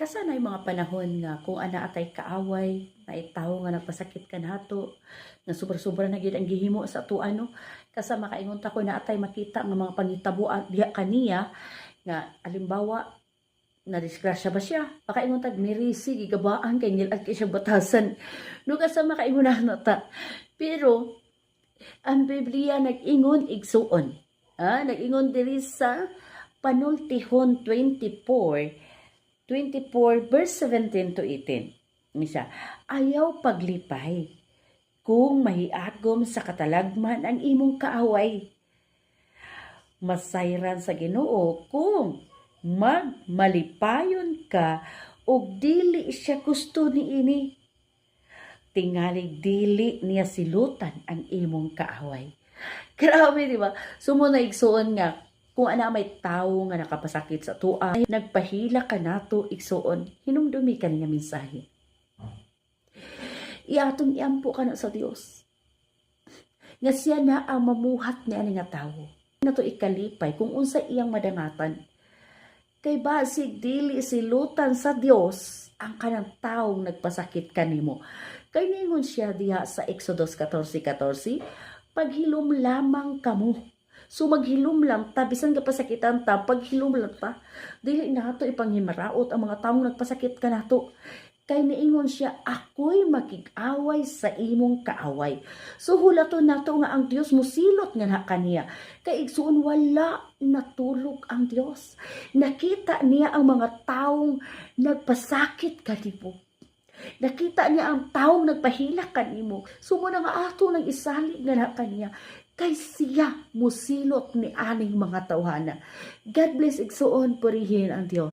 Kasanay mga panahon nga kung ana atay kaaway, naitaho nga nagpasakit ka nato, na sobra-sobra na gyud ang gihimo sa ato ano, kasa makaingon ta ko na atay makita nga mga pangitabuan diha kaniya nga alimbawa na disgrasya ba siya? Makaingon tag mirisi gigabaan kay nilad kay siya batasan. No kasa makaingon na ta. Pero ang Biblia nag-ingon igsuon. Nag-ingon diri sa Panultihon 24 verse 17 to 18. Misa, ayaw paglipay kung mahiagom sa katalagman ang imong kaaway. Masayran sa Ginoo kung magmalipayon ka og dili siya gusto niini. Tingalig dili niya silutan ang imong kaaway. Grabe, di ba? Sumo na igsuon nga kung ana may tawo nga nakapasakit sa tua, nagpahila ka nato igsuon, hinumdumi ka niya mensahe. Iatong iampo ka na sa Dios. Nga siya na ang mamuhat ni ani nga tawo. Nato ikalipay kung unsa iyang madangatan. Kay basig dili silutan sa Dios ang kanang taong nagpasakit kanimo. Kay ningon siya diha sa Exodus 14:14, paghilom lamang kamo. So maghilom lang ta, bisan ka pasakitan ta, paghilom lang ta. Dili nato ipanghimaraot ang mga taong nagpasakit ka nato. Kay niingon siya, ako'y makig-away sa imong kaaway. So hulaton nato nga ang Dios musilot nga na kaniya. Kay igsuon wala natulog ang Dios. Nakita niya ang mga taong nagpasakit kanimo. Nakita niya ang taong nagpahila kanimo. Sumo na nga ato nang isalig nga na kaniya. Kay siya musilot ni aning mga tawhana. God bless igsuon, purihin ang Dios.